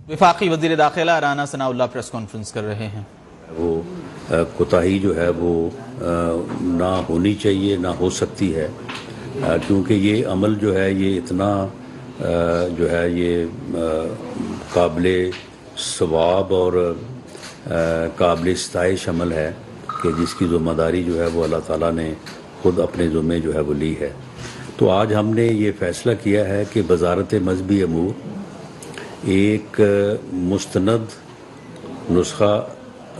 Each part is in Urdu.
وفاقی وزیر داخلہ رانا ثناء اللہ پریس کانفرنس کر رہے ہیں. وہ کوتاہی جو ہے وہ نہ ہونی چاہیے، نہ ہو سکتی ہے، کیونکہ یہ عمل جو ہے یہ اتنا جو ہے یہ قابل ثواب اور قابل ستائش عمل ہے کہ جس کی ذمہ داری جو ہے وہ اللہ تعالیٰ نے خود اپنے ذمے جو ہے وہ لی ہے. تو آج ہم نے یہ فیصلہ کیا ہے کہ وزارت مذہبی امور ایک مستند نسخہ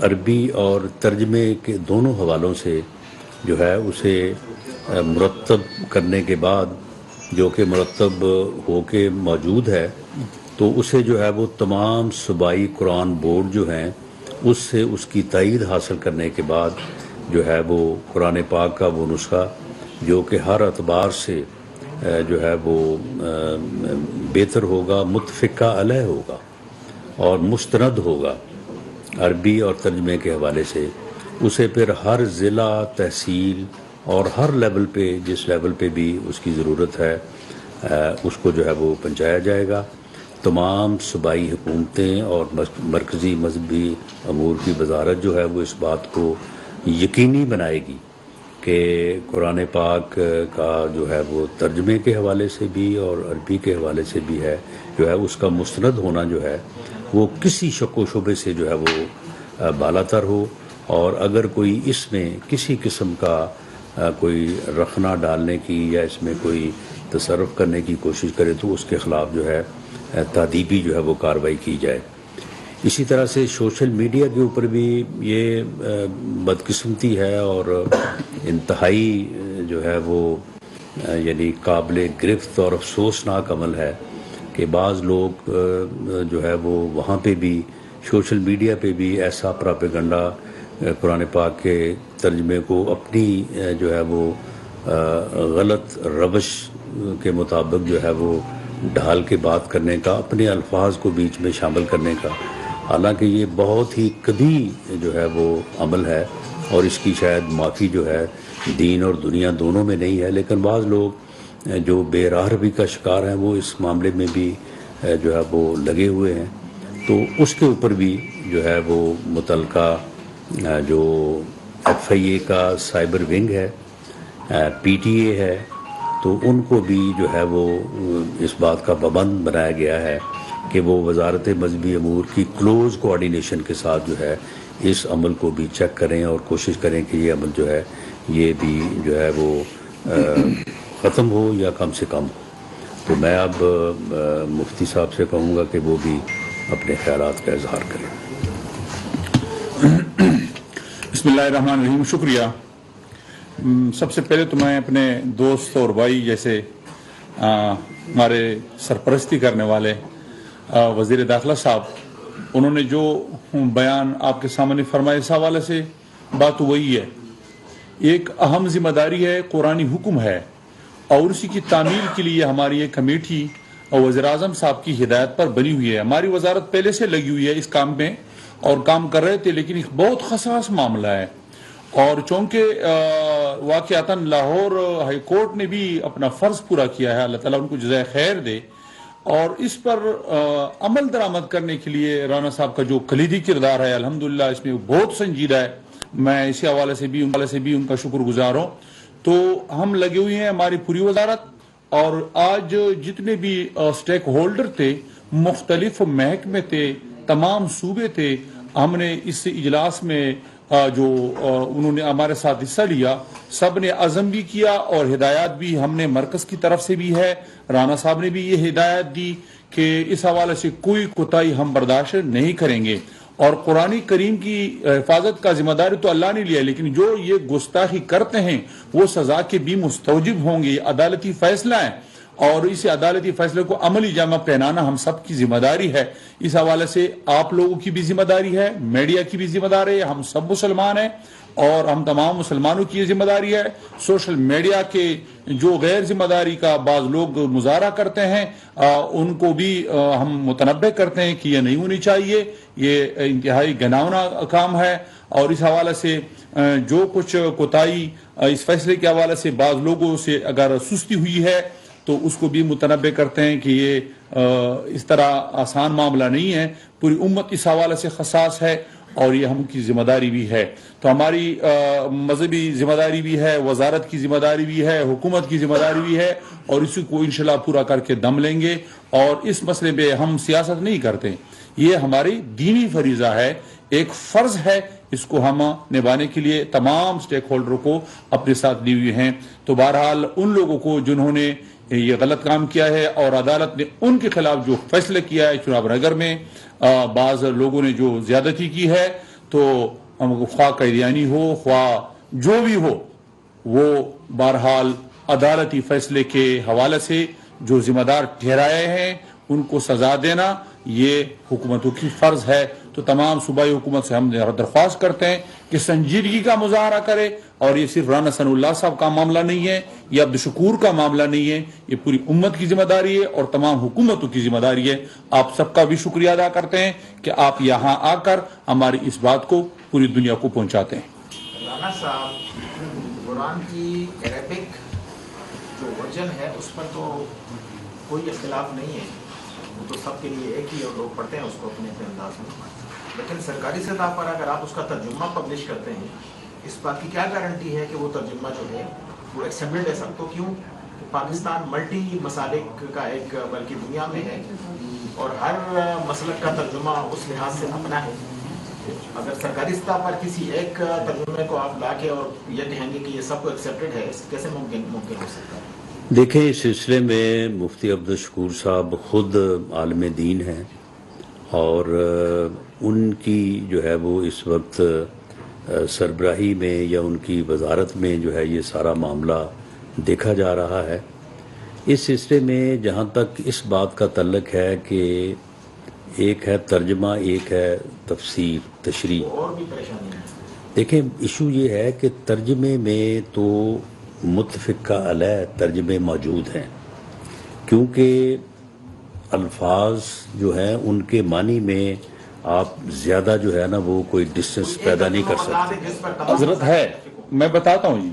عربی اور ترجمے کے دونوں حوالوں سے جو ہے اسے مرتب کرنے کے بعد، جو کہ مرتب ہو کے موجود ہے، تو اسے جو ہے وہ تمام صوبائی قرآن بورڈ جو ہیں اس سے اس کی تائید حاصل کرنے کے بعد جو ہے وہ قرآن پاک کا وہ نسخہ جو کہ ہر اعتبار سے جو ہے وہ بہتر ہوگا، متفقہ علیہ ہوگا اور مستند ہوگا عربی اور ترجمے کے حوالے سے، اسے پھر ہر ضلع، تحصیل اور ہر لیول پہ، جس لیول پہ بھی اس کی ضرورت ہے، اس کو جو ہے وہ پہنچایا جائے گا. تمام صوبائی حکومتیں اور مرکزی مذہبی امور کی وزارت جو ہے وہ اس بات کو یقینی بنائے گی کہ قرآن پاک کا جو ہے وہ ترجمے کے حوالے سے بھی اور عربی کے حوالے سے بھی ہے جو ہے اس کا مستند ہونا جو ہے وہ کسی شک و شبے سے جو ہے وہ بالا تر ہو، اور اگر کوئی اس میں کسی قسم کا کوئی رخنہ ڈالنے کی یا اس میں کوئی تصرف کرنے کی کوشش کرے تو اس کے خلاف جو ہے تادیبی جو ہے وہ کارروائی کی جائے. اسی طرح سے سوشل میڈیا کے اوپر بھی یہ بدقسمتی ہے اور انتہائی جو ہے وہ یعنی قابل گرفت اور افسوسناک عمل ہے کہ بعض لوگ جو ہے وہ وہاں پہ بھی سوشل میڈیا پہ بھی ایسا پراپیگنڈا قرآن پاک کے ترجمے کو اپنی جو ہے وہ غلط روش کے مطابق جو ہے وہ ڈھال کے بات کرنے کا، اپنے الفاظ کو بیچ میں شامل کرنے کا، حالانکہ یہ بہت ہی کبھی جو ہے وہ عمل ہے اور اس کی شاید معافی جو ہے دین اور دنیا دونوں میں نہیں ہے، لیکن بعض لوگ جو بے راہ روی کا شکار ہیں وہ اس معاملے میں بھی جو ہے وہ لگے ہوئے ہیں. تو اس کے اوپر بھی جو ہے وہ متعلقہ جو ایف آئی اے کا سائبر ونگ ہے، پی ٹی اے ہے، تو ان کو بھی جو ہے وہ اس بات کا پابند بنایا گیا ہے کہ وہ وزارت مذہبی امور کی کلوز کوآرڈینیشن کے ساتھ جو ہے اس عمل کو بھی چیک کریں اور کوشش کریں کہ یہ عمل جو ہے یہ بھی جو ہے وہ ختم ہو یا کم سے کم ہو. تو میں اب مفتی صاحب سے کہوں گا کہ وہ بھی اپنے خیالات کا اظہار کریں. بسم اللہ الرحمن الرحیم. شکریہ. سب سے پہلے تو میں اپنے دوست اور بھائی جیسے ہمارے سرپرستی کرنے والے وزیر داخلہ صاحب، انہوں نے جو بیان آپ کے سامنے فرمایا اس حوالے سے بات وہی ہے. ایک اہم ذمہ داری ہے، قرآنی حکم ہے، اور اسی کی تعمیل کے لیے ہماری ایک کمیٹی اور وزیر اعظم صاحب کی ہدایت پر بنی ہوئی ہے. ہماری وزارت پہلے سے لگی ہوئی ہے اس کام میں اور کام کر رہے تھے، لیکن ایک بہت حساس معاملہ ہے، اور چونکہ واقعتاً لاہور ہائی کورٹ نے بھی اپنا فرض پورا کیا ہے، اللہ تعالیٰ ان کو جزائے خیر دے، اور اس پر عمل درآمد کرنے کے لیے رانا صاحب کا جو کلیدی کردار ہے الحمدللہ اس میں بہت سنجیدہ ہے. میں اسی حوالے سے بھی ان کا شکر گزار ہوں. تو ہم لگے ہوئے ہیں، ہماری پوری وزارت، اور آج جتنے بھی سٹیک ہولڈر تھے، مختلف محکمے تھے، تمام صوبے تھے، ہم نے اس اجلاس میں جو انہوں نے ہمارے ساتھ حصہ لیا، سب نے عزم بھی کیا اور ہدایات بھی ہم نے مرکز کی طرف سے بھی ہے. رانا صاحب نے بھی یہ ہدایت دی کہ اس حوالے سے کوئی کوتاہی ہم برداشت نہیں کریں گے، اور قرآن کریم کی حفاظت کا ذمہ داری تو اللہ نے لیا، لیکن جو یہ گستاخی کرتے ہیں وہ سزا کے بھی مستوجب ہوں گے. یہ عدالتی فیصلہ ہے اور اس عدالتی فیصلے کو عملی جامہ پہنانا ہم سب کی ذمہ داری ہے. اس حوالے سے آپ لوگوں کی بھی ذمہ داری ہے، میڈیا کی بھی ذمہ داری ہے، ہم سب مسلمان ہیں اور ہم تمام مسلمانوں کی یہ ذمہ داری ہے. سوشل میڈیا کے جو غیر ذمہ داری کا بعض لوگ مظاہرہ کرتے ہیں ان کو بھی ہم متنبہ کرتے ہیں کہ یہ نہیں ہونی چاہیے، یہ انتہائی گھناؤنا کام ہے. اور اس حوالے سے جو کچھ کوتاہی اس فیصلے کے حوالے سے بعض لوگوں سے اگر سستی ہوئی ہے تو اس کو بھی متنبہ کرتے ہیں کہ یہ اس طرح آسان معاملہ نہیں ہے. پوری امت اس حوالے سے حساس ہے اور یہ ہم کی ذمہ داری بھی ہے. تو ہماری مذہبی ذمہ داری بھی ہے, وزارت کی ذمہ داری بھی ہے, حکومت کی ذمہ داری بھی ہے, اور اسی کو انشاءاللہ پورا کر کے دم لیں گے. اور اس مسئلے پہ ہم سیاست نہیں کرتے, یہ ہماری دینی فریضہ ہے, ایک فرض ہے, اس کو ہم نبھانے کے لیے تمام سٹیک ہولڈر کو اپنے ساتھ لیے ہوئے ہیں. تو بہرحال ان لوگوں کو جنہوں نے یہ غلط کام کیا ہے اور عدالت نے ان کے خلاف جو فیصلہ کیا ہے چناب نگر میں, بعض لوگوں نے جو زیادتی کی ہے, تو خواہ قیدیانی ہو خواہ جو بھی ہو, وہ بہرحال عدالتی فیصلے کے حوالے سے جو ذمہ دار ٹھہرائے ہیں ان کو سزا دینا یہ حکومتوں کی فرض ہے. تو تمام صوبائی حکومت سے ہم درخواست کرتے ہیں کہ سنجیدگی کا مظاہرہ کرے, اور یہ صرف رانا ثناء اللہ صاحب کا معاملہ نہیں ہے, یہ عبدالشکور کا معاملہ نہیں ہے, یہ پوری امت کی ذمہ داری ہے اور تمام حکومتوں کی ذمہ داری ہے. آپ سب کا بھی شکریہ ادا کرتے ہیں کہ آپ یہاں آ کر ہماری اس بات کو پوری دنیا کو پہنچاتے ہیں. رانا صاحب, قرآن کی عربک جو ورژن ہے اس پر تو کوئی اختلاف نہیں ہے, وہ تو سب کے لیے ایک ہی, اور لوگ پڑھتے ہیں اس کو اپنے اپنے انداز میں. لیکن سرکاری سطح پر اگر آپ اس کا ترجمہ پبلش کرتے ہیں, اس بات کی کیا گارنٹی ہے کہ وہ ترجمہ جو ہے وہ ایکسیپٹڈ ہے سب کو؟ کیوں کہ پاکستان ملٹی مسالک کا ایک بلکہ دنیا میں ہے, اور ہر مسلک کا ترجمہ اس لحاظ سے اپنا ہے. اگر سرکاری سطح پر کسی ایک ترجمے کو آپ لا کے اور یہ کہیں گے کہ یہ سب کو ایکسیپٹڈ ہے, کیسے ممکن ہو سکتا ہے؟ دیکھیں, اس سلسلے میں مفتی عبدالشکور صاحب خود عالم دین ہیں, اور ان کی جو ہے وہ اس وقت سربراہی میں یا ان کی وزارت میں جو ہے یہ سارا معاملہ دیکھا جا رہا ہے. اس سلسلے میں جہاں تک اس بات کا تعلق ہے کہ ایک ہے ترجمہ, ایک ہے تفسیر تشریح. اور بھی پریشانی ہے. دیکھیں, ایشو یہ ہے کہ ترجمے میں تو متفقہ علیہ ترجمے موجود ہیں, کیونکہ الفاظ جو ہیں ان کے معنی میں آپ زیادہ جو ہے نا وہ کوئی ڈسٹنس پیدا نہیں کر سکتے. حضرت ہے, میں بتاتا ہوں جی,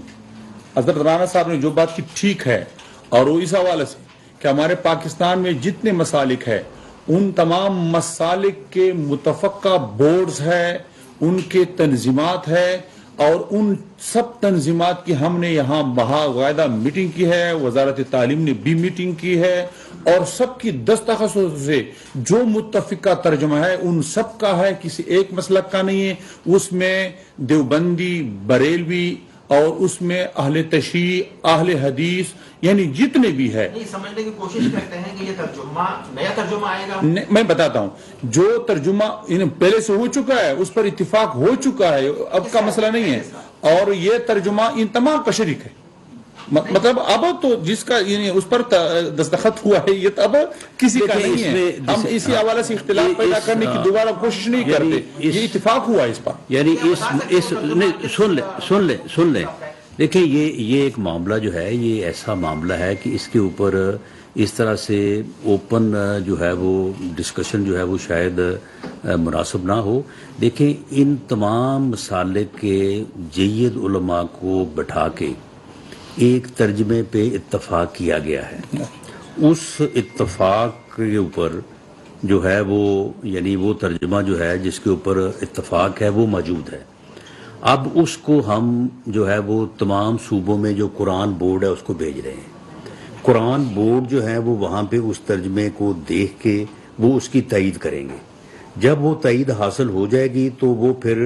حضرت رانا صاحب نے جو بات کی ٹھیک ہے, اور وہ اس حوالے سے کہ ہمارے پاکستان میں جتنے مسالک ہیں ان تمام مسالک کے متفقہ بورڈز ہیں, ان کے تنظیمات ہیں, اور ان سب تنظیمات کی ہم نے یہاں باقاعدہ میٹنگ کی ہے, وزارت تعلیم نے بھی میٹنگ کی ہے, اور سب کی دستخط سے جو متفقہ ترجمہ ہے ان سب کا ہے, کسی ایک مسلک کا نہیں ہے. اس میں دیوبندی, بریلوی, اور اس میں اہل تشیع, اہل حدیث, یعنی جتنے بھی ہے. نہیں سمجھنے کی کوشش کرتے ہیں کہ یہ ترجمہ نیا ترجمہ آئے گا. میں بتاتا ہوں, جو ترجمہ پہلے سے ہو چکا ہے اس پر اتفاق ہو چکا ہے, اب کا مسئلہ نہیں ہے, اور یہ ترجمہ ان تمام کا شریک ہے. مطلب اب تو جس کا یعنی اس پر دستخط ہوا ہے یہ تو اب کسی کا نہیں ہے. ہم اسی حوالے سے اختلاف پیدا کرنے کی دوبارہ کوشش نہیں کرتے, یہ اتفاق ہوا اس پر. یعنی سن لیں دیکھیں, یہ ایک معاملہ جو ہے یہ ایسا معاملہ ہے کہ اس کے اوپر اس طرح سے اوپن جو ہے وہ ڈسکشن جو ہے وہ شاید مناسب نہ ہو. دیکھیں, ان تمام مسالک کے جید علماء کو بٹھا کے ایک ترجمے پہ اتفاق کیا گیا ہے. اس اتفاق کے اوپر جو ہے وہ یعنی وہ ترجمہ جو ہے جس کے اوپر اتفاق ہے وہ موجود ہے. اب اس کو ہم جو ہے وہ تمام صوبوں میں جو قرآن بورڈ ہے اس کو بھیج رہے ہیں. قرآن بورڈ جو ہے وہ وہاں پہ اس ترجمے کو دیکھ کے وہ اس کی تائید کریں گے. جب وہ تائید حاصل ہو جائے گی تو وہ پھر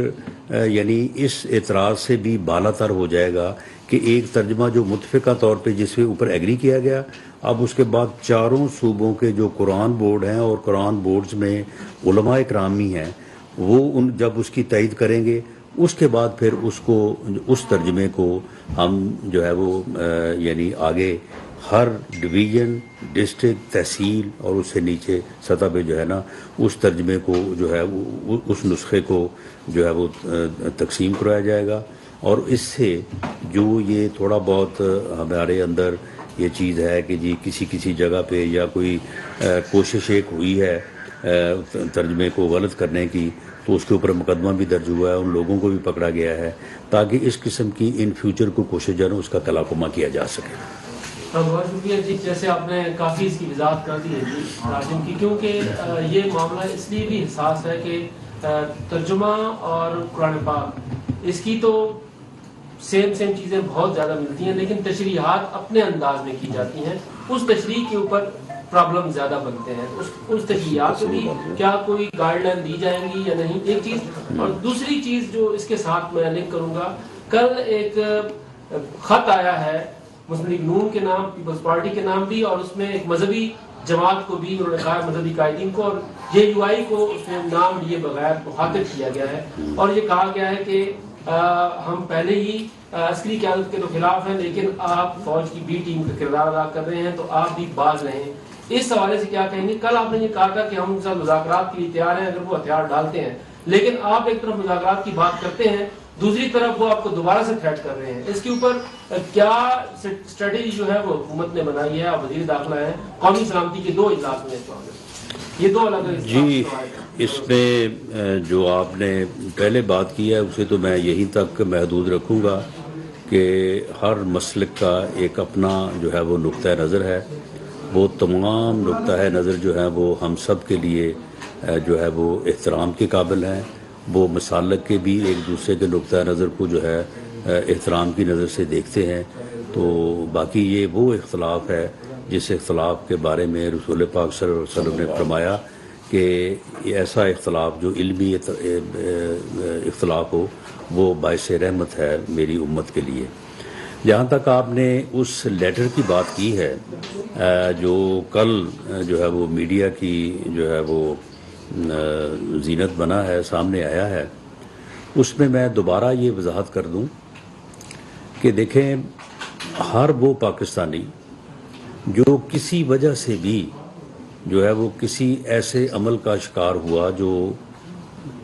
یعنی اس اعتراض سے بھی بالا تر ہو جائے گا کہ ایک ترجمہ جو متفقہ طور پہ جس کے اوپر ایگری کیا گیا, اب اس کے بعد چاروں صوبوں کے جو قرآن بورڈ ہیں اور قرآن بورڈز میں علماء اکرامی ہیں وہ ان جب اس کی تائید کریں گے اس کے بعد پھر اس ترجمے کو ہم جو ہے وہ یعنی آگے ہر ڈویژن, ڈسٹرکٹ, تحصیل اور اس سے نیچے سطح پہ جو ہے نا اس ترجمے کو جو ہے اس نسخے کو جو ہے وہ تقسیم کرایا جائے گا. اور اس سے جو یہ تھوڑا بہت ہمارے اندر یہ چیز ہے کہ جی کسی جگہ پہ یا کوئی کوشش ایک ہوئی ہے ترجمے کو غلط کرنے کی, تو اس کے اوپر مقدمہ بھی درج ہوا ہے, ان لوگوں کو بھی پکڑا گیا ہے تاکہ اس قسم کی ان فیوچر کو کوشش جو ہے اس کا کلاکما کیا جا سکے. بہت شکریہ جی، جیسے آپ نے کافی اس کی وضاحت کر دی ہے جی راجن کی، کیونکہ یہ معاملہ اس لیے بھی حساس ہے کہ ترجمہ اور قرآن پاک اس کی تو سیم چیزیں بہت زیادہ ملتی ہیں، لیکن تشریحات اپنے انداز میں کی جاتی ہیں، اس تشریح کے اوپر پرابلم زیادہ بنتے ہیں، اس تشریحات کو بھی کیا کوئی گائیڈ لائن دی جائیں گی یا نہیں، ایک چیز۔ اور دوسری چیز جو اس کے ساتھ میں لنک کروں گا، کل ایک خط آیا ہے مسلم لیگ نون کے نام، پیپلز پارٹی کے نام بھی، اور اس میں ایک مذہبی جماعت کو بھی انہوں نے کہا، مذہبی قائدین کو اور JUI کو اس میں نام لیے بغیر مخاطب کیا گیا ہے، اور یہ کہا گیا ہے کہ ہم پہلے ہی عسکری قیادت کے تو خلاف ہیں، لیکن آپ فوج کی B ٹیم کا کردار ادا کر رہے ہیں، تو آپ بھی باز رہیں۔ اس حوالے سے کیا کہیں گے؟ کل آپ نے یہ کہا تھا کہ ہم ان کے ساتھ مذاکرات کے لیے تیار ہیں اگر وہ ہتھیار ڈالتے ہیں، لیکن آپ ایک طرف مذاکرات کی بات کرتے ہیں، دوسری طرف وہ آپ کو دوبارہ سے تھریٹ کر رہے ہیں۔ اس کے اوپر کیا اسٹریٹجی جو ہے وہ حکومت نے بنائی ہے؟ آپ وزیر داخلہ ہیں، قومی سلامتی کے 2 اجلاس میں یہ 2 الگ الگ جی، اس میں جو آپ نے پہلے بات کی ہے اسے تو میں یہیں تک محدود رکھوں گا کہ ہر مسلک کا ایک اپنا جو ہے وہ نقطہ نظر ہے، وہ تمام نقطہ نظر جو ہے وہ ہم سب کے لیے جو ہے وہ احترام کے قابل ہیں، وہ مسالک کے بھی ایک دوسرے کے نقطہ نظر کو جو ہے احترام کی نظر سے دیکھتے ہیں۔ تو باقی یہ وہ اختلاف ہے جس اختلاف کے بارے میں رسول پاک صلی اللہ علیہ وسلم نے فرمایا کہ ایسا اختلاف جو علمی اختلاف ہو وہ باعث رحمت ہے میری امت کے لیے۔ جہاں تک آپ نے اس لیٹر کی بات کی ہے جو کل جو ہے وہ میڈیا کی جو ہے وہ زینت بنا ہے، سامنے آیا ہے، اس میں میں دوبارہ یہ وضاحت کر دوں کہ دیکھیں، ہر وہ پاکستانی جو کسی وجہ سے بھی جو ہے وہ کسی ایسے عمل کا شکار ہوا جو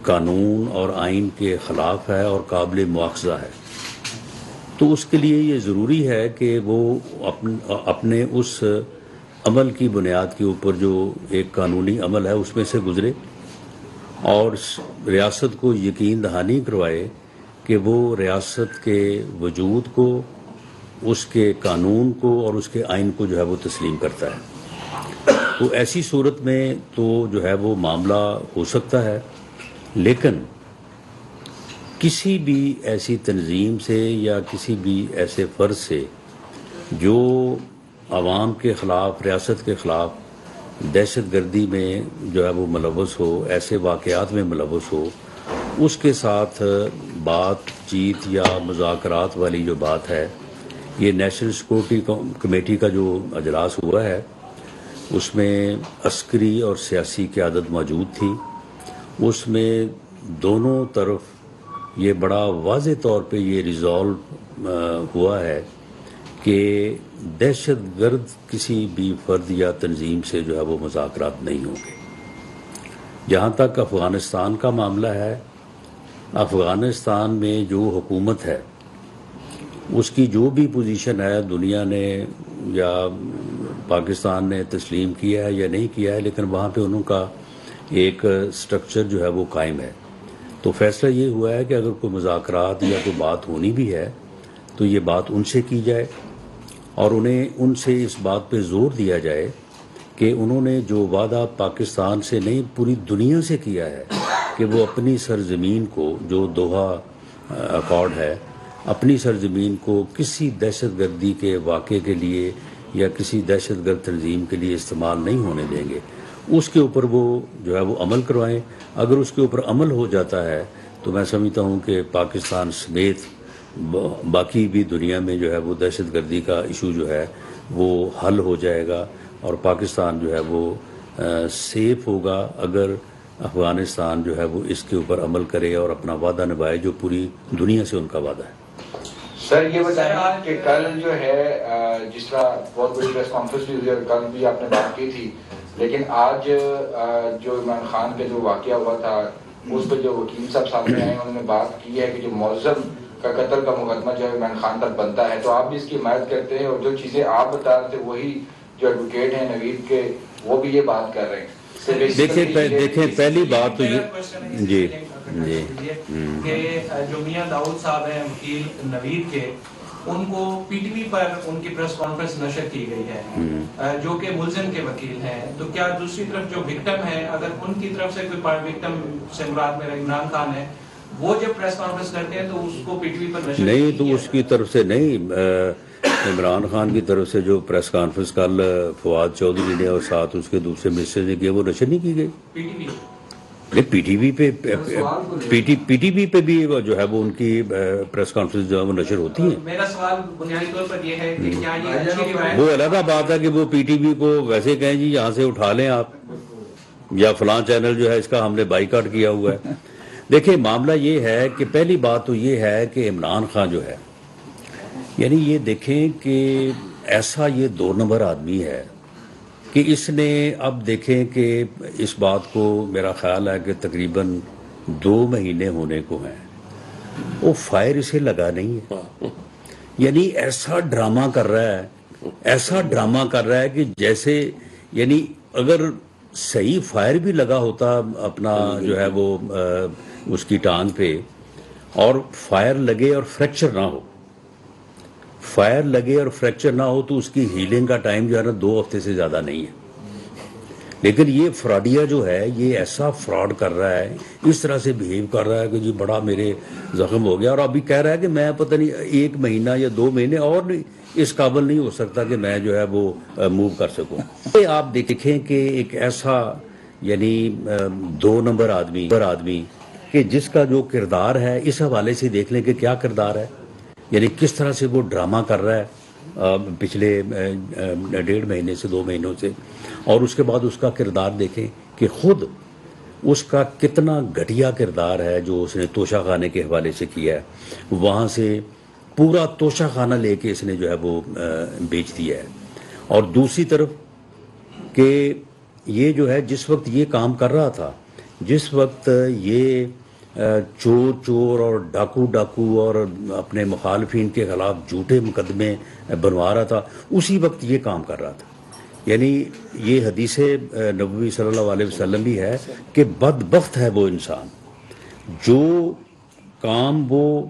قانون اور آئین کے خلاف ہے اور قابل مواخذہ ہے، تو اس کے لیے یہ ضروری ہے کہ وہ اپنے اس عمل کی بنیاد کے اوپر جو ایک قانونی عمل ہے اس میں سے گزرے اور ریاست کو یقین دہانی کروائے کہ وہ ریاست کے وجود کو، اس کے قانون کو اور اس کے آئین کو جو ہے وہ تسلیم کرتا ہے۔ تو ایسی صورت میں تو جو ہے وہ معاملہ ہو سکتا ہے، لیکن کسی بھی ایسی تنظیم سے یا کسی بھی ایسے فرد سے جو عوام کے خلاف، ریاست کے خلاف دہشت گردی میں جو ہے وہ ملوث ہو، ایسے واقعات میں ملوث ہو، اس کے ساتھ بات چیت یا مذاکرات والی جو بات ہے، یہ نیشنل سیکورٹی کمیٹی کا جو اجلاس ہوا ہے اس میں عسکری اور سیاسی قیادت موجود تھی، اس میں دونوں طرف یہ بڑا واضح طور پہ یہ ریزالو ہوا ہے کہ دہشت گرد کسی بھی فرد یا تنظیم سے جو ہے وہ مذاکرات نہیں ہوں گے۔ جہاں تک افغانستان کا معاملہ ہے، افغانستان میں جو حکومت ہے اس کی جو بھی پوزیشن ہے، دنیا نے یا پاکستان نے تسلیم کیا ہے یا نہیں کیا ہے، لیکن وہاں پہ انہوں کا ایک سٹرکچر جو ہے وہ قائم ہے۔ تو فیصلہ یہ ہوا ہے کہ اگر کوئی مذاکرات یا کوئی بات ہونی بھی ہے تو یہ بات ان سے کی جائے اور انہیں ان سے اس بات پہ زور دیا جائے کہ انہوں نے جو وعدہ پاکستان سے نہیں پوری دنیا سے کیا ہے کہ وہ اپنی سرزمین کو، جو دوحہ ایکارڈ ہے، اپنی سرزمین کو کسی دہشت گردی کے واقعے کے لیے یا کسی دہشت گرد تنظیم کے لیے استعمال نہیں ہونے دیں گے، اس کے اوپر وہ جو ہے وہ عمل کروائیں۔ اگر اس کے اوپر عمل ہو جاتا ہے تو میں سمجھتا ہوں کہ پاکستان سمیت باقی بھی دنیا میں جو ہے وہ دہشت گردی کا ایشو جو ہے وہ حل ہو جائے گا اور پاکستان جو ہے وہ سیف ہوگا اگر افغانستان جو ہے وہ اس کے اوپر عمل کرے اور اپنا وعدہ نبھائے جو پوری دنیا سے ان کا وعدہ ہے۔ سر یہ بتائیں کہ کل جو ہے جس طرح بہت بڑی پریس کانفرنس بھی ہوئی اور کل بھی آپ نے بات کی تھی، لیکن آج جو عمران خان کا جو واقعہ ہوا تھا اس پہ جو وکیل صاحب سامنے آئے انہوں نے بات کی ہے کہ جو معظم کا قتل کا مقدمہ جو ہے عمران خان تک بنتا ہے، تو آپ بھی اس کی حمایت کرتے ہیں اور جو چیزیں آپ بتا رہے تھے وہی جو ایڈوکیٹ ہیں نوید کے وہ بھی یہ بات کر رہے ہیں۔ دیکھیں پہلی بات تو یہ جی کہ جو میاں داؤد صاحب ہیں وکیل نوید کے، ان کو پی ٹی وی پر ان کی پریس کانفرنس نشر کی گئی ہے جو کہ ملزم کے وکیل ہیں. تو کیا دوسری طرف جو وکٹم ہے اگر ان کی طرف سے کوئی وکٹم سے مراد میرا عمران خان ہے وہ جب پریس کانفرنس کرتے ہیں تو اس کو پی ٹی وی پر نشر نہیں تو اس کی طرف سے نہیں, عمران خان کی طرف سے جو پریس کانفرنس کل فواد چودھری نے اور ساتھ اس کے دوسرے منسٹر نے کیا وہ نشر نہیں کی گئی P T V P T V پہ پی ٹی وی پہ بھی جو ہے وہ ان کی پریس کانفرنس جو ہے وہ نشر ہوتی ہیں. میرا سوال بنیادی طور پر یہ ہے کہ کیا یہ اچھی روایت وہ علیحدہ بات ہے کہ وہ پی ٹی وی کو ویسے کہیں جی یہاں سے اٹھا لیں آپ, یا فلاں چینل جو ہے اس کا ہم نے بائیکاٹ کیا ہوا ہے. دیکھیں معاملہ یہ ہے کہ پہلی بات تو یہ ہے کہ عمران خان جو ہے یعنی یہ دیکھیں کہ ایسا یہ 2 نمبر آدمی ہے کہ اس نے اب دیکھیں کہ اس بات کو میرا خیال ہے کہ تقریباً 2 مہینے ہونے کو ہیں, وہ فائر اسے لگا نہیں ہے. یعنی ایسا ڈرامہ کر رہا ہے کہ جیسے یعنی اگر صحیح فائر بھی لگا ہوتا اپنا جو ہے وہ اس کی ٹانگ پہ, اور فائر لگے اور فریکچر نہ ہو تو اس کی ہیلنگ کا ٹائم جو ہے نا 2 ہفتے سے زیادہ نہیں ہے. لیکن یہ فراڈیا جو ہے یہ ایسا فراڈ کر رہا ہے, اس طرح سے بہیو کر رہا ہے کہ جی بڑا میرے زخم ہو گیا, اور ابھی کہہ رہا ہے کہ میں پتہ نہیں 1 مہینہ یا 2 مہینے اور نہیں اس قابل نہیں ہو سکتا کہ میں جو ہے وہ موو کر سکوں. آپ دیکھیں کہ ایک ایسا یعنی 2 نمبر آدمی کہ جس کا جو کردار ہے اس حوالے سے دیکھ لیں کہ کیا کردار ہے, یعنی کس طرح سے وہ ڈرامہ کر رہا ہے پچھلے 1.5 مہینے سے 2 مہینوں سے. اور اس کے بعد اس کا کردار دیکھیں کہ خود اس کا کتنا گھٹیا کردار ہے جو اس نے توشہ خانے کے حوالے سے کیا ہے. وہاں سے پورا توشہ خانہ لے کے اس نے جو ہے وہ بیچ دیا ہے. اور دوسری طرف کہ یہ جو ہے جس وقت یہ کام کر رہا تھا, جس وقت یہ چور اور ڈاکو اور اپنے مخالفین کے خلاف جھوٹے مقدمے بنوا رہا تھا, اسی وقت یہ کام کر رہا تھا. یعنی یہ حدیث نبوی صلی اللہ علیہ وسلم بھی ہے کہ بدبخت ہے وہ انسان جو کام وہ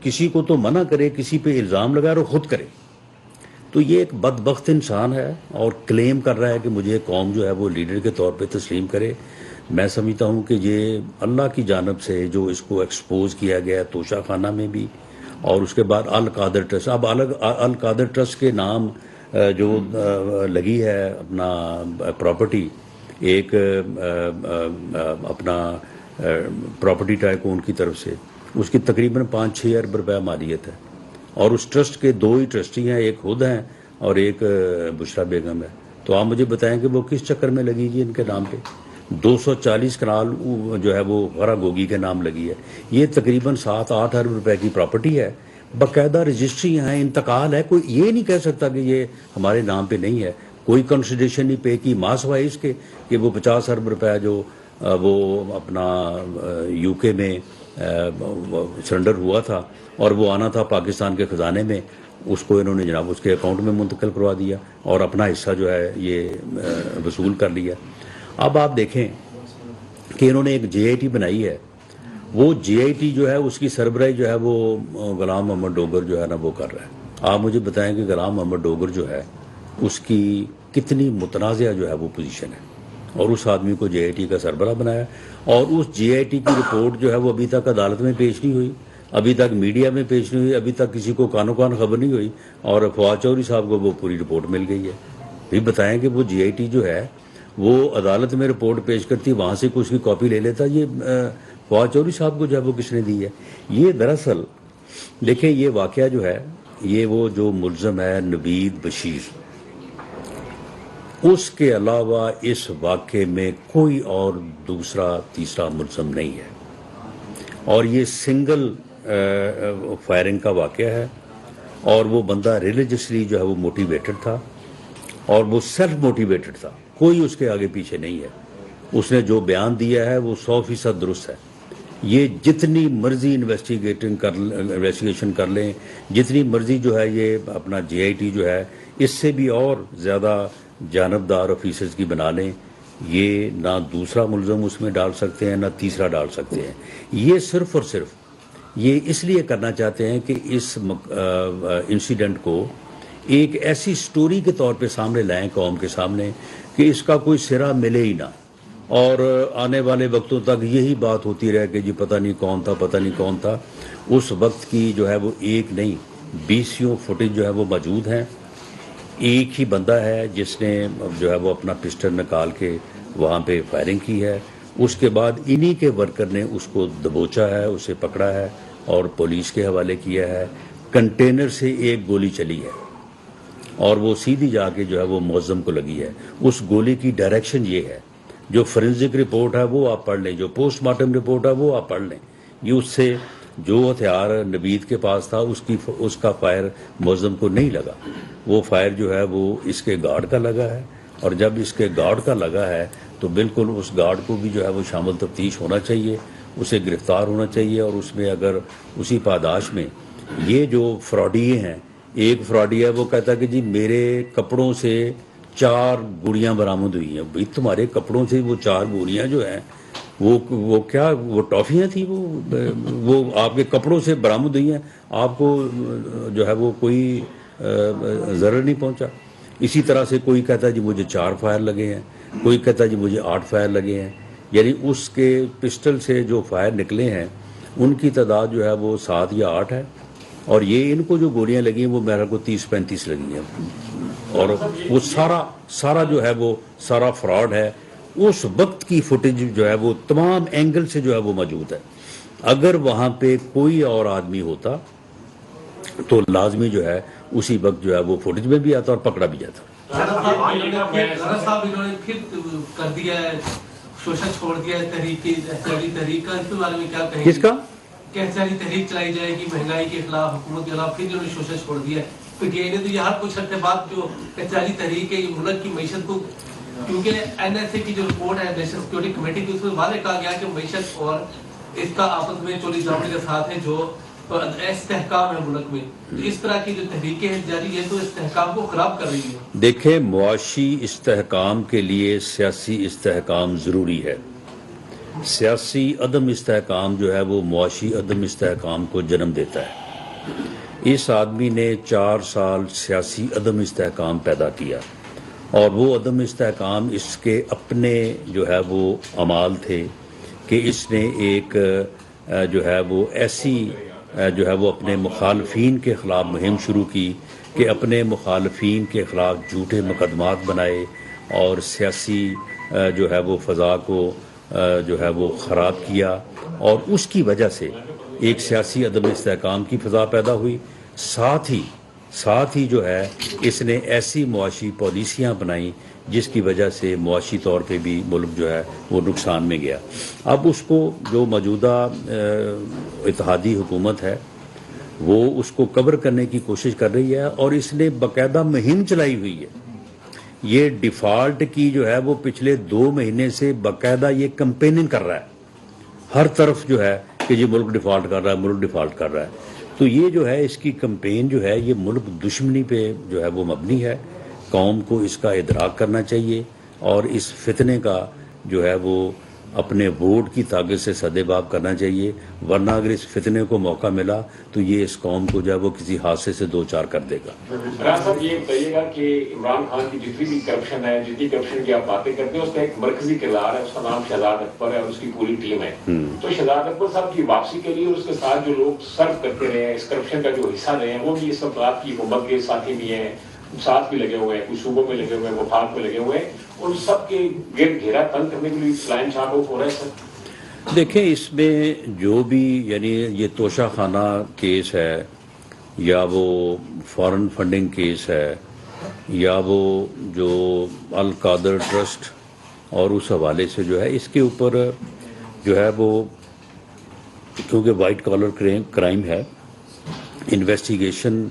کسی کو تو منع کرے, کسی پہ الزام لگائے اور خود کرے. تو یہ ایک بدبخت انسان ہے اور کلیم کر رہا ہے کہ مجھے قوم جو ہے وہ لیڈر کے طور پہ تسلیم کرے. میں سمجھتا ہوں کہ یہ اللہ کی جانب سے جو اس کو ایکسپوز کیا گیا ہے توشہ خانہ میں بھی, اور اس کے بعد القادر ٹرسٹ, اب القادر ٹرسٹ کے نام جو لگی ہے اپنا پراپرٹی, ایک اپنا پراپرٹی ٹائکون کی طرف سے, اس کی تقریباً 5-6 ارب روپے مالیت ہے. اور اس ٹرسٹ کے 2 ہی ٹرسٹی ہیں, ایک خود ہیں اور ایک بشرا بیگم ہے. تو آپ مجھے بتائیں کہ وہ کس چکر میں لگی جی ان کے نام پہ. 240 کنال جو ہے وہ غرہ گوگی کے نام لگی ہے. یہ تقریباً 7-8 ارب روپے کی پراپرٹی ہے, باقاعدہ رجسٹری ہیں, انتقال ہے. کوئی یہ نہیں کہہ سکتا کہ یہ ہمارے نام پہ نہیں ہے. کوئی کنسیڈریشن نہیں پے کی ماس وائز اس کے کہ وہ 50 ارب روپے جو وہ اپنا یو کے میں سرنڈر ہوا تھا اور وہ آنا تھا پاکستان کے خزانے میں, اس کو انہوں نے جناب اس کے اکاؤنٹ میں منتقل کروا دیا اور اپنا حصہ جو ہے یہ وصول کر لیا. اب آپ دیکھیں کہ انہوں نے ایک جے آئی ٹی بنائی ہے, وہ جے آئی ٹی جو ہے اس کی سربراہی جو ہے وہ غلام محمد ڈوگر جو ہے نا وہ کر رہا ہے. آپ مجھے بتائیں کہ غلام محمد ڈوگر جو ہے اس کی کتنی متنازعہ جو ہے وہ پوزیشن ہے, اور اس آدمی کو جے آئی ٹی کا سربراہ بنایا, اور اس جے آئی ٹی کی رپورٹ جو ہے وہ ابھی تک عدالت میں پیش نہیں ہوئی, ابھی تک میڈیا میں پیش نہیں ہوئی, ابھی تک کسی کو کانوں کان خبر نہیں ہوئی, اور فواد چودھری صاحب کو وہ پوری رپورٹ مل گئی ہے. بھی بتائیں کہ وہ جے آئی ٹی جو ہے وہ عدالت میں رپورٹ پیش کرتی, وہاں سے کچھ کی کاپی لے لیتا. یہ فواد چودھری صاحب کو جو ہے وہ کس نے دی ہے؟ یہ دراصل دیکھیں یہ واقعہ جو ہے یہ وہ جو ملزم ہے نوید بشیر, اس کے علاوہ اس واقعے میں کوئی اور دوسرا تیسرا ملزم نہیں ہے, اور یہ سنگل فائرنگ کا واقعہ ہے. اور وہ بندہ ریلیجسلی جو ہے وہ موٹیویٹڈ تھا, اور وہ سیلف موٹیویٹڈ تھا, کوئی اس کے آگے پیچھے نہیں ہے. اس نے جو بیان دیا ہے وہ 100% درست ہے. یہ جتنی مرضی انویسٹیگیشن کر لیں, جتنی مرضی جو ہے یہ اپنا جے آئی ٹی جو ہے اس سے بھی اور زیادہ جانبدار آفیسرز کی بنا لیں, یہ نہ دوسرا ملزم اس میں ڈال سکتے ہیں نہ تیسرا ڈال سکتے ہیں. یہ صرف اور صرف یہ اس لیے کرنا چاہتے ہیں کہ اس انسیڈنٹ کو ایک ایسی سٹوری کے طور پہ سامنے لائیں قوم کے سامنے کہ اس کا کوئی سرا ملے ہی نہ، اور آنے والے وقتوں تک یہی بات ہوتی رہے کہ جی پتہ نہیں کون تھا، پتہ نہیں کون تھا۔ اس وقت کی جو ہے وہ ایک نہیں 20 فوٹیج جو ہے وہ موجود ہیں۔ ایک ہی بندہ ہے جس نے جو ہے وہ اپنا پسٹل نکال کے وہاں پہ فائرنگ کی ہے، اس کے بعد انہی کے ورکر نے اس کو دبوچا ہے، اسے پکڑا ہے اور پولیس کے حوالے کیا ہے۔ کنٹینر سے ایک گولی چلی ہے اور وہ سیدھی جا کے جو ہے وہ معظم کو لگی ہے۔ اس گولی کی ڈائریکشن یہ ہے، جو فورینزک رپورٹ ہے وہ آپ پڑھ لیں، جو پوسٹ مارٹم رپورٹ ہے وہ آپ پڑھ لیں، یہ اس سے جو ہتھیار نوید کے پاس تھا اس کا فائر معظم کو نہیں لگا، وہ فائر جو ہے وہ اس کے گارڈ کا لگا ہے، اور جب اس کے گارڈ کا لگا ہے تو بالکل اس گارڈ کو بھی جو ہے وہ شامل تفتیش ہونا چاہیے، اسے گرفتار ہونا چاہیے۔ اور اس میں اگر اسی پاداش میں یہ جو فراڈیے ہیں، ایک فراڈی ہے وہ کہتا ہے کہ جی میرے کپڑوں سے 4 گولیاں برآمد ہوئی ہیں۔ بھئی تمہارے کپڑوں سے وہ 4 گولیاں جو ہیں وہ کیا وہ ٹافیاں تھیں، وہ آپ کے کپڑوں سے برآمد ہوئی ہیں، آپ کو جو ہے وہ کوئی ضرر نہیں پہنچا۔ اسی طرح سے کوئی کہتا ہے جی مجھے 4 فائر لگے ہیں، کوئی کہتا ہے جی مجھے 8 فائر لگے ہیں، یعنی اس کے پسٹل سے جو فائر نکلے ہیں ان کی تعداد جو ہے وہ 7 یا 8 ہے، اور یہ ان کو جو گولیاں لگی ہیں وہ میرے کو 30-35 لگی ہیں، اور وہ سارا جو ہے وہ سارا فراڈ ہے۔ اس وقت کی فوٹیج جو ہے وہ تمام اینگل سے جو ہے وہ موجود ہے۔ اگر وہاں پہ کوئی اور آدمی ہوتا تو لازمی جو ہے اسی وقت جو ہے وہ فوٹیج میں بھی آتا اور پکڑا بھی جاتا۔ صاحب انہوں نے پھر کر دیا ہے، شوشن چھوڑ دیا ہے تحریک کا، اس کے بارے میں کیا کہیں گے؟ کس کا؟ کہ احتجاجی تحریک چلائی جائے گی مہنگائی کے خلاف، حکومت کے خلاف، پھر انہوں نے شوشن چھوڑ دیا ہے، تو یہ ہر کچھ ہفتے بعد جو احتجاجی تحریک ہے یہ ملک کی معیشت کو، کیونکہ این ایس اے کی جو رپورٹ ہے نیشنل سیکورٹی کمیٹی کی، اس میں واضح کہا گیا کہ معیشت اور اس کا آپس میں چوری چاوری کے ساتھ ہے جو استحکام ہے ملک میں، تو اس طرح کی جو تحریکیں ہیں جاری ہے تو استحکام کو خراب کر رہی ہے۔ دیکھیں، معاشی استحکام کے لیے سیاسی استحکام ضروری ہے۔ سیاسی عدم استحکام جو ہے وہ معاشی عدم استحکام کو جنم دیتا ہے۔ اس آدمی نے 4 سال سیاسی عدم استحکام پیدا کیا، اور وہ عدم استحکام اس کے اپنے جو ہے وہ اعمال تھے کہ اس نے ایک جو ہے وہ ایسی جو ہے وہ اپنے مخالفین کے خلاف مہم شروع کی کہ اپنے مخالفین کے خلاف جھوٹے مقدمات بنائے اور سیاسی جو ہے وہ فضا کو جو ہے وہ خراب کیا، اور اس کی وجہ سے ایک سیاسی عدم استحکام کی فضا پیدا ہوئی۔ ساتھ ہی جو ہے اس نے ایسی معاشی پالیسیاں بنائیں جس کی وجہ سے معاشی طور پہ بھی ملک جو ہے وہ نقصان میں گیا۔ اب اس کو جو موجودہ اتحادی حکومت ہے وہ اس کو کور کرنے کی کوشش کر رہی ہے، اور اس نے باقاعدہ مہم چلائی ہوئی ہے۔ یہ ڈیفالٹ کی جو ہے وہ پچھلے 2 مہینے سے باقاعدہ یہ کمپیننگ کر رہا ہے ہر طرف جو ہے کہ یہ ملک ڈیفالٹ کر رہا ہے، ملک ڈیفالٹ کر رہا ہے۔ تو یہ جو ہے اس کی کمپین جو ہے یہ ملک دشمنی پہ جو ہے وہ مبنی ہے۔ قوم کو اس کا ادراک کرنا چاہیے اور اس فتنے کا جو ہے وہ اپنے ووٹ کی طاقت سے سدباب کرنا چاہیے، ورنہ اگر اس فتنے کو موقع ملا تو یہ اس قوم کو جو ہے وہ کسی حادثے سے 2-4 کر دے گا۔ راز صاحب یہ بتائیے گا کہ عمران خان کی جتنی بھی کرپشن ہے، جتنی کرپشن کی آپ باتیں کرتے ہیں، اس کا ایک مرکزی کردار ہے، اس کا نام شہزاد اکبر ہے اور اس کی پوری ٹیم ہے۔ تو شہزاد اکبر صاحب کی واپسی کے لیے اور اس کے ساتھ جو لوگ سرو کرتے رہے ہیں، اس کرپشن کا جو حصہ رہے ہیں، وہ بھی اس وقت آپ کی حکومت کے ساتھی بھی ہیں، ساتھ بھی لگے ہوئے ہیں، کچھ صوبوں میں لگے ہوئے ہیں، وفاق میں لگے ہوئے ہیں، ان سب کے گرد گھیرا تنگ کرنے کے لیے پلان چھاپ ہو رہا ہے سر؟ دیکھیں، اس میں جو بھی یعنی یہ توشہ خانہ کیس ہے یا وہ فارن فنڈنگ کیس ہے یا وہ جو القادر ٹرسٹ اور اس حوالے سے جو ہے اس کے اوپر جو ہے وہ کیونکہ وائٹ کالر کرائم ہے، انویسٹیگیشن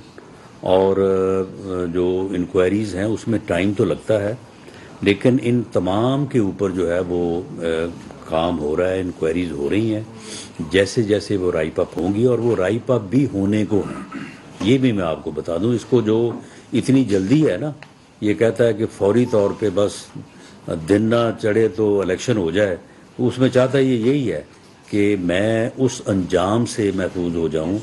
اور جو انکوائریز ہیں اس میں ٹائم تو لگتا ہے، لیکن ان تمام کے اوپر جو ہے وہ کام ہو رہا ہے، انکوائریز ہو رہی ہیں جیسے جیسے وہ رائپ اپ ہوں گی، اور وہ رائپ اپ بھی ہونے کو ہیں۔ یہ بھی میں آپ کو بتا دوں، اس کو جو اتنی جلدی ہے نا، یہ کہتا ہے کہ فوری طور پہ بس دن نہ چڑھے تو الیکشن ہو جائے، اس میں چاہتا ہے یہ یہی ہے کہ میں اس انجام سے محفوظ ہو جاؤں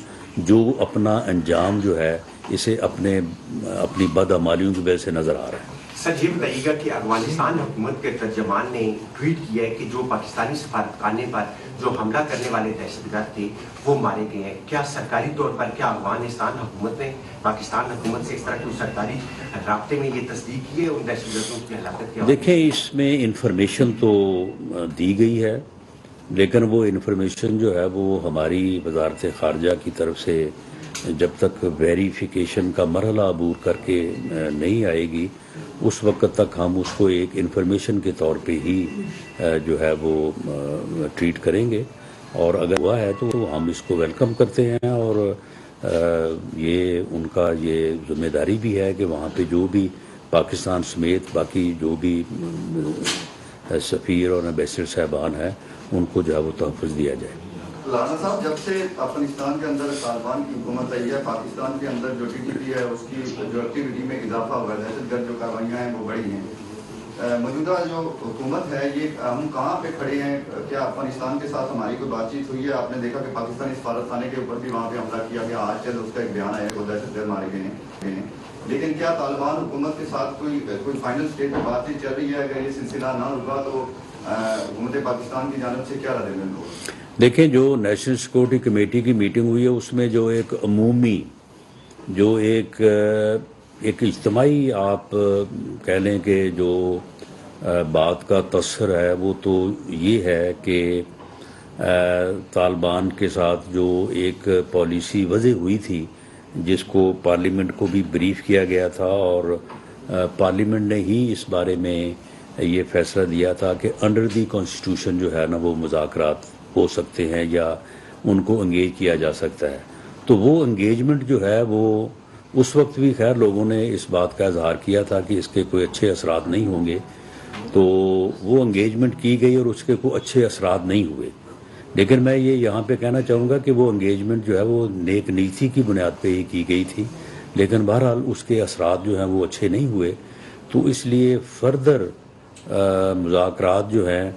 جو اپنا انجام جو ہے اسے اپنی بدعمالیوں کی وجہ سے نظر آ رہا ہے. سر یہ بتائیے گا کہ افغانستان حکومت کے ترجمان نے ٹویٹ کیا ہے کہ جو پاکستانی سفارتخانے پر جو حملہ کرنے والے دہشت گرد تھے وہ مارے گئے ہیں. کیا سرکاری طور پر کیا افغانستان حکومت نے پاکستان حکومت سے اس طرح کی سرکاری رابطے میں یہ تصدیق کی ہے ان دہشت گردوں کی ہلاکت کی؟ دیکھیں اس میں انفارمیشن تو دی گئی ہے، لیکن وہ انفارمیشن جو ہے وہ ہماری وزارت خارجہ کی طرف سے جب تک ویریفیکیشن کا مرحلہ عبور کر کے نہیں آئے گی اس وقت تک ہم اس کو ایک انفارمیشن کے طور پہ ہی جو ہے وہ ٹریٹ کریں گے، اور اگر ہوا ہے تو ہم اس کو ویلکم کرتے ہیں، اور یہ ان کا یہ ذمہ داری بھی ہے کہ وہاں پہ جو بھی پاکستان سمیت باقی جو بھی سفیر اور ایمبیسڈر صاحبان ہیں ان کو جو ہے وہ تحفظ دیا جائے. رانا صاحب، جب سے افغانستان کے اندر طالبان کی حکومت آئی ہے، پاکستان کے اندر جو ٹی ٹی پی ہے اس کی جو ایکٹیویٹی میں اضافہ ہوا ہے، دہشت گرد جو کاروائیاں ہیں وہ بڑی ہیں. موجودہ جو حکومت ہے یہ ہم کہاں پہ کھڑے ہیں؟ کیا افغانستان کے ساتھ ہماری کوئی بات چیت ہوئی ہے؟ آپ نے دیکھا کہ پاکستانی سفارت خانے کے اوپر بھی وہاں پہ حملہ کیا گیا، آج چل اس کا ایک بیان آیا وہ دہشت گرد مارے گئے ہیں، لیکن کیا طالبان حکومت کے ساتھ کوئی فائنل اسٹیج پہ بات چیت چل رہی ہے؟ اگر یہ سلسلہ نہ ہوگا تو حکومت پاکستان کی جانب سے کیا رد عمل ہوگا؟ دیکھیں، جو نیشنل سیکورٹی کمیٹی کی میٹنگ ہوئی ہے اس میں جو ایک عمومی جو ایک اجتماعی آپ کہہ لیں کہ جو بات کا تاثر ہے وہ تو یہ ہے کہ طالبان کے ساتھ جو ایک پالیسی وضع ہوئی تھی جس کو پارلیمنٹ کو بھی بریف کیا گیا تھا، اور پارلیمنٹ نے ہی اس بارے میں یہ فیصلہ دیا تھا کہ انڈر دی کانسٹیٹیوشن جو ہے نا وہ مذاکرات ہو سکتے ہیں یا ان کو انگیج کیا جا سکتا ہے. تو وہ انگیجمنٹ جو ہے وہ اس وقت بھی خیر لوگوں نے اس بات کا اظہار کیا تھا کہ اس کے کوئی اچھے اثرات نہیں ہوں گے، تو وہ انگیجمنٹ کی گئی اور اس کے کوئی اچھے اثرات نہیں ہوئے. لیکن میں یہ یہاں پہ کہنا چاہوں گا کہ وہ انگیجمنٹ جو ہے وہ نیک نیتی کی بنیاد پہ ہی کی گئی تھی، لیکن بہرحال اس کے اثرات جو ہیں وہ اچھے نہیں ہوئے. تو اس لیے فردر مذاکرات جو ہیں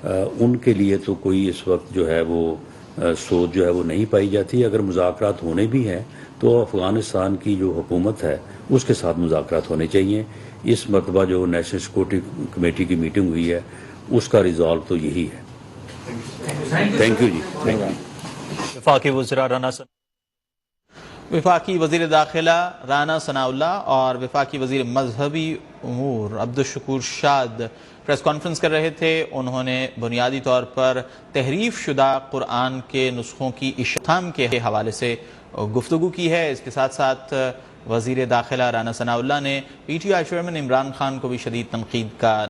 ان کے لیے تو کوئی اس وقت جو ہے وہ سوچ جو ہے وہ نہیں پائی جاتی. اگر مذاکرات ہونے بھی ہیں تو افغانستان کی جو حکومت ہے اس کے ساتھ مذاکرات ہونے چاہیے. اس مرتبہ جو نیشنل سیکورٹی کمیٹی کی میٹنگ ہوئی ہے اس کا ریزالو تو یہی ہے. تھینک یو جی. وفاقی وزیر داخلہ رانا ثناء اللہ اور وفاقی وزیر مذہبی امور عبدالشکور شاد پریس کانفرنس کر رہے تھے. انہوں نے بنیادی طور پر تحریف شدہ قرآن کے نسخوں کی اشتہام کے حوالے سے گفتگو کی ہے. اس کے ساتھ ساتھ وزیر داخلہ رانا ثناء اللہ نے P T I chairman Imran Khan کو بھی شدید تنقید کا